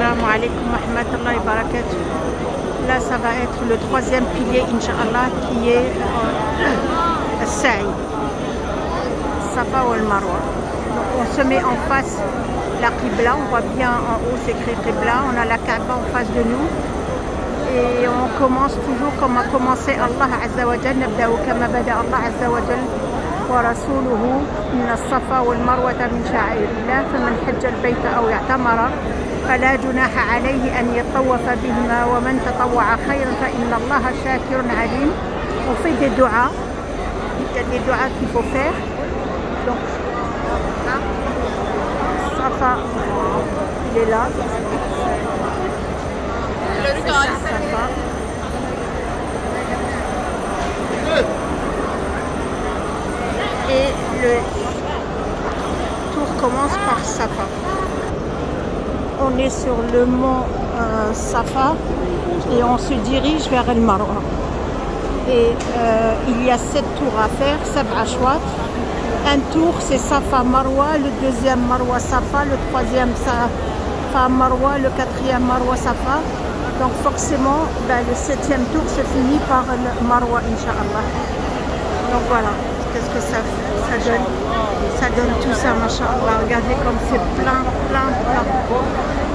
Assalamu alaikum wa rahmatullahi wa barakatuh. Là, ça va être le troisième pilier, Inch'Allah, qui est Sa'i, Safa ou Marwa. Donc, on se met en face la Qibla, on voit bien en haut, c'est écrit Qibla, on a la Kaaba en face de nous. Et on commence toujours comme a commencé Allah Azza wa Jal, nabda'u kama bada Allah Azza wa Jal wa rasuluhu min as-safa wal marwata min sha'airillah faman hajja al-bayta aw i'tamara fala junaha alayhi an yatawafa bihima wa man tatawwa'a khayran fa inna Allaha shakirun alim. On fait des du'as, il y a des du'as qu'il faut faire. Donc là, Safa, il est là. Safa. Et le tour commence par Safa. On est sur le mont Safa et on se dirige vers El Marwa. Et il y a 7 tours à faire, 7 ashwat. Un tour c'est Safa Marwa, le deuxième Marwa Safa, le troisième Safa Marwa, le quatrième Marwa Safa. Donc forcément, le 7e tour se finit par le Marwa, Inch'Allah. Donc voilà, qu'est-ce que ça donne? Ça donne tout ça, Masha'Allah. Regardez comme c'est plein.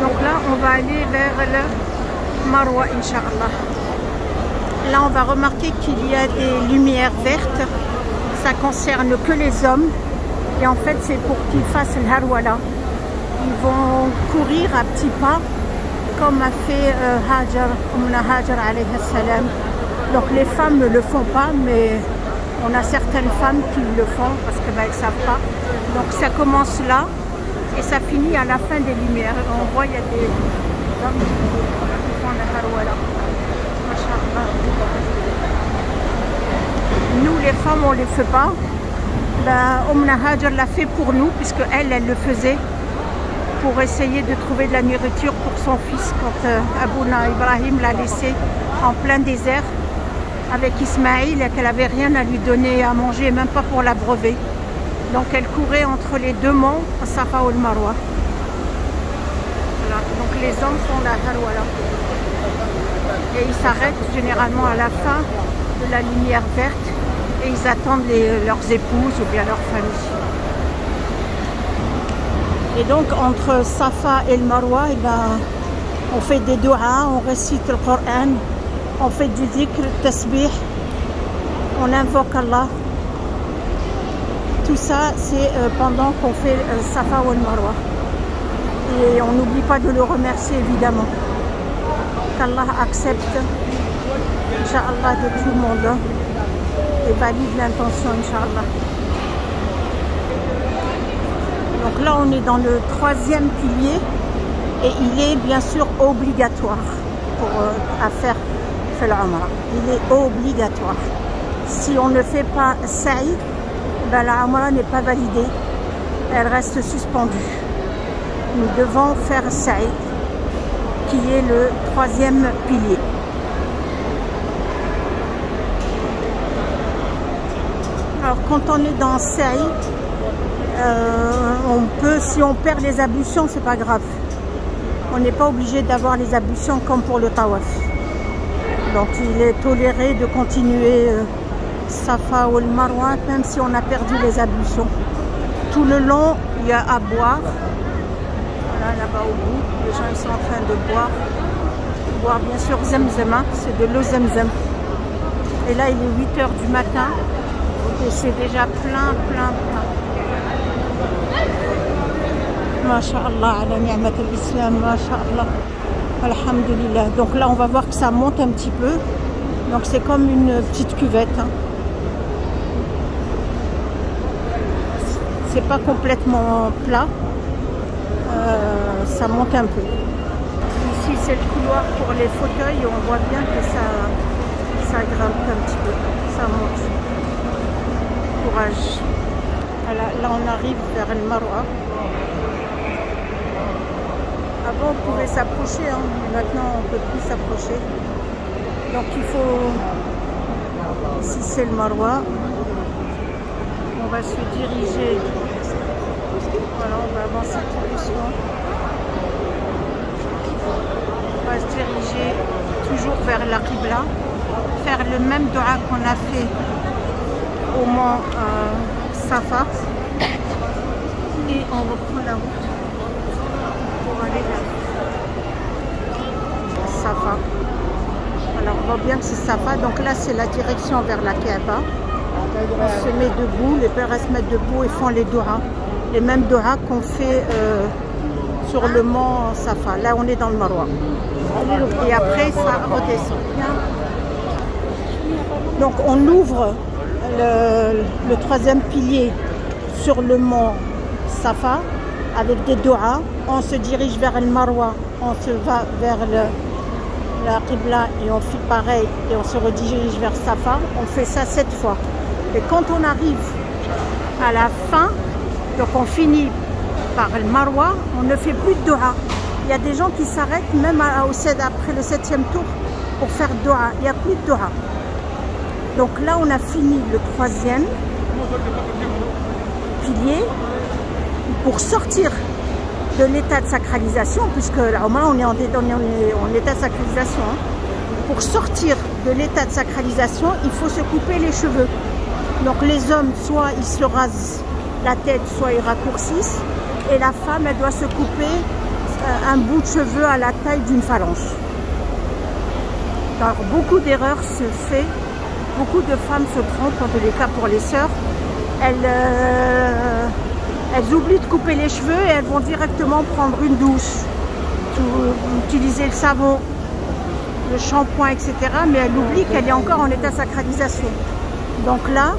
Donc là, on va aller vers le Marwa, Inch'Allah. Là, on va remarquer qu'il y a des lumières vertes. Ça concerne que les hommes. Et en fait, c'est pour qu'ils fassent le Harwala. Ils vont courir à petits pas, comme a fait Hajar alayhi salam. Donc les femmes ne le font pas, mais on a certaines femmes qui le font parce qu'elles ne savent pas. Donc ça commence là et ça finit à la fin des lumières. On voit il y a des hommes qui font la harwala. Masha'Allah. Nous les femmes on ne les fait pas. Hajar l'a fait pour nous puisque elle le faisait pour essayer de trouver de la nourriture pour son fils quand Abouna Ibrahim l'a laissé en plein désert avec Ismaïl et qu'elle n'avait rien à lui donner à manger, même pas pour l'abreuver. Donc elle courait entre les deux monts, Safa ou le Marwa. Voilà. Donc les hommes font la harwala. Et ils s'arrêtent généralement à la fin de la lumière verte et ils attendent leurs épouses ou bien leur famille. Et donc entre Safa et le Marwa, on fait des du'as, on récite le Coran, on fait du dhikr, tasbih, on invoque Allah. Tout ça c'est pendant qu'on fait Safa ou le Marwa. Et on n'oublie pas de le remercier évidemment. Qu'Allah accepte, Inch'Allah, de tout le monde et valide l'intention, Inch'Allah. Donc là, on est dans le 3e pilier et il est bien sûr obligatoire à faire l'Umrah. Il est obligatoire. Si on ne fait pas Sa'i, la Umrah n'est pas validée. Elle reste suspendue. Nous devons faire Sa'i, qui est le 3e pilier. Alors quand on est dans Sa'i, si on perd les ablutions, c'est pas grave. On n'est pas obligé d'avoir les ablutions comme pour le tawaf. Donc il est toléré de continuer Safa ou le Marwa même si on a perdu les ablutions. Tout le long, il y a à boire. Voilà, là-bas au bout, les gens ils sont en train de boire. Boire bien sûr Zemzem, c'est de l'eau Zemzem. Et là il est 8 h du matin et c'est déjà plein. Masha'Allah, ala ni'mat al-Islam, Masha'Allah, alhamdulillah. Donc là, on va voir que ça monte un petit peu. Donc c'est comme une petite cuvette. C'est pas complètement plat. Ça monte un peu. Ici, c'est le couloir pour les fauteuils. On voit bien que ça grimpe un petit peu. Ça monte. Courage. Voilà, là, on arrive vers le Marwa. Avant on pouvait s'approcher, mais maintenant on ne peut plus s'approcher. Donc il faut... Ici c'est le Marwa. On va se diriger. Voilà, on va avancer tout doucement. vers la Qibla, faire le même dua qu'on a fait au mont Safa, et on reprend la route pour aller vers Safa. Alors on voit bien que c'est Safa, donc là c'est la direction vers la Kaaba. On se met debout, les pères se mettent debout et font les doigts, les mêmes doigts qu'on fait sur le mont Safa. Là on est dans le Marwa. Et après ça redescend. Donc on ouvre le troisième pilier sur le mont Safa avec des doigts. On se dirige vers le Marwa, on se va vers la Qibla et on fait pareil et on se redirige vers Safa. On fait ça 7 fois. Et quand on arrive à la fin, donc on finit par le Marwa, on ne fait plus de doha. Il y a des gens qui s'arrêtent même après le 7e tour pour faire doha. Il n'y a plus de doha. Donc là, on a fini le 3e pilier pour sortir de l'état de sacralisation, puisque là, on est en état de sacralisation. Hein. Pour sortir de l'état de sacralisation, il faut se couper les cheveux. Donc les hommes, soit ils se rasent la tête, soit ils raccourcissent. Et la femme, elle doit se couper un bout de cheveux à la taille d'une phalange. Alors beaucoup d'erreurs se font. Beaucoup de femmes se trompent, en tous les cas pour les sœurs. Elles oublient de couper les cheveux et elles vont directement prendre une douche, utiliser le savon, le shampoing, etc. Mais elles oublient qu'elle est encore en état de sacralisation. Donc là,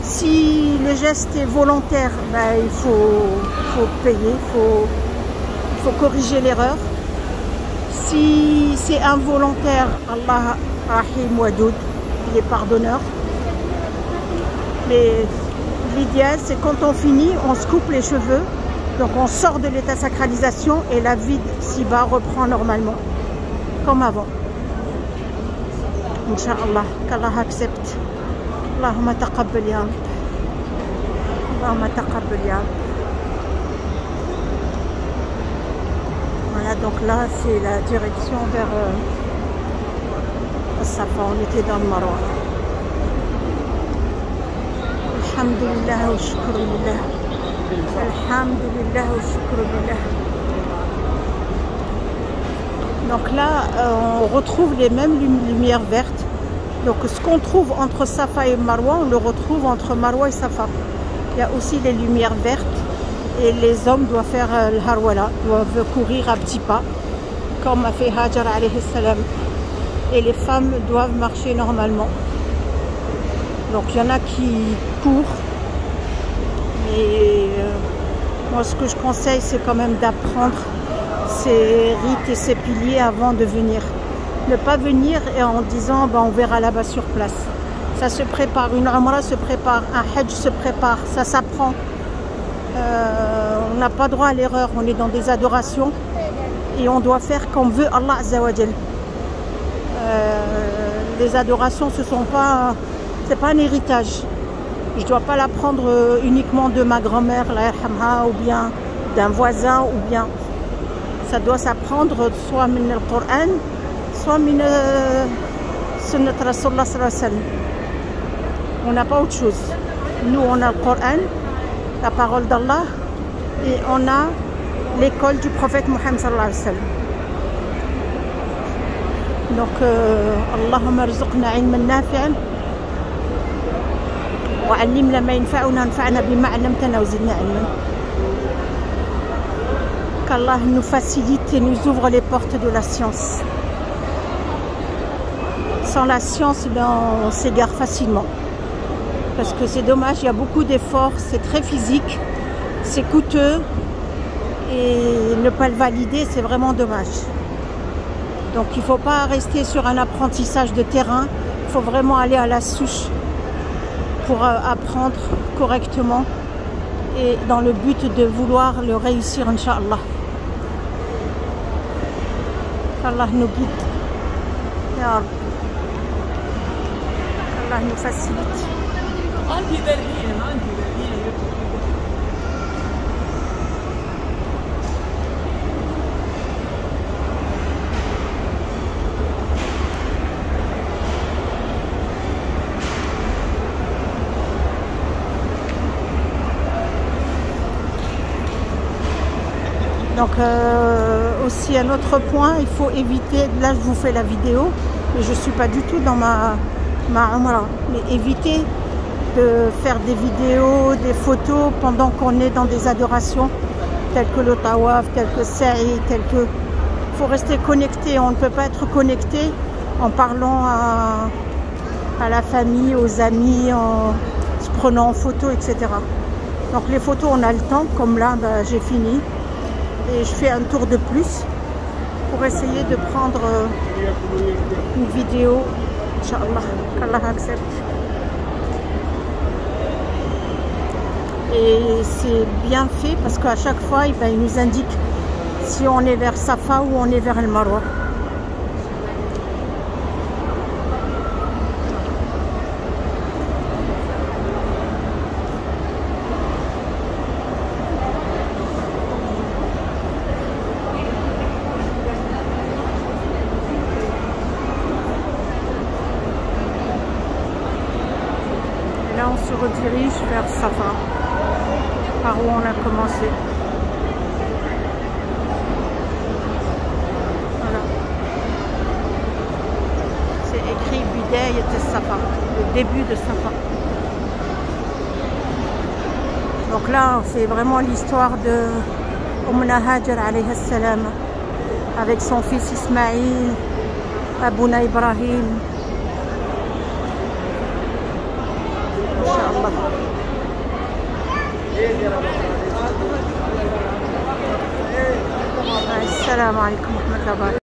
si le geste est volontaire, ben, il faut payer, il faut corriger l'erreur. Si c'est involontaire, Allah Rahim Wadoud, il est pardonneur. Mais l'idéal, c'est quand on finit, on se coupe les cheveux. Donc on sort de l'état de sacralisation et la vie ci-bas reprend normalement, comme avant. Inch'Allah, qu'Allah accepte. Allahumma taqabbal ya Rab. Allahumma taqabbal ya Rab. Voilà, donc là c'est la direction vers Safa. On était dans le Marwa. Alhamdulillah wa shukru lillah. Alhamdulillah wa shukru lillah. Donc là, on retrouve les mêmes lumières vertes. Donc ce qu'on trouve entre Safa et Marwa, on le retrouve entre Marwa et Safa. Il y a aussi les lumières vertes. Et les hommes doivent faire le harwala, doivent courir à petits pas, comme a fait Hajar alayhi salam. Et les femmes doivent marcher normalement. Donc il y en a qui courent. Mais moi ce que je conseille, c'est quand même d'apprendre ces rites et ces piliers avant de venir. Ne pas venir et en disant on verra là-bas sur place. Ça se prépare, une umrah se prépare, un hajj se prépare, ça s'apprend. On n'a pas droit à l'erreur, on est dans des adorations et on doit faire comme veut Allah Azza wa Jal. Les adorations, c'est pas un héritage. Je ne dois pas l'apprendre uniquement de ma grand-mère, la yarhamha, ou bien d'un voisin, ou bien ça doit s'apprendre soit min le Coran, soit min sunnat Rasulullah sallallahu alayhi wa sallam. On n'a pas autre chose. Nous, on a le Coran, la parole d'Allah, et on a l'école du prophète Mohammed sallallahu alayhi wa sallam. Donc, Allahumma rzuqna ilman nafi'an wa 'allimna ma yanfa'una wanfa'na bima 'allamtana wa zidna 'ilman. Qu'Allah nous facilite et nous ouvre les portes de la science. Sans la science, on s'égare facilement. Parce que c'est dommage, il y a beaucoup d'efforts, c'est très physique, c'est coûteux et ne pas le valider, c'est vraiment dommage. Donc il ne faut pas rester sur un apprentissage de terrain, il faut vraiment aller à la souche pour apprendre correctement et dans le but de vouloir le réussir, Inch'Allah. Qu'Allah nous guide, Ya Rab. Qu'Allah nous facilite. Donc aussi un autre point, il faut éviter, là je vous fais la vidéo, mais je ne suis pas du tout dans ma Umrah, mais éviter de faire des vidéos, des photos pendant qu'on est dans des adorations telles que le tawaf, telles que sa'i, telles que... Il faut rester connecté, on ne peut pas être connecté en parlant à la famille, aux amis, en se prenant en photo, etc. Donc les photos, on a le temps, comme là, ben, j'ai fini. Et je fais un tour de plus pour essayer de prendre une vidéo, Inch'Allah, qu'Allah accepte. Et c'est bien fait parce qu'à chaque fois, ben, il nous indique si on est vers Safa ou on est vers le Marwa. Et là, on se redirige vers Safa, par où on a commencé. Voilà. C'est écrit Bidayat al-Safa, le début de Safa. Donc là, c'est vraiment l'histoire de Hajar alayhi salam avec son fils Ismaïl, Abouna Ibrahim. Inch'Allah. Assalamu alaikum wa rahmatullahi wa barakatuh.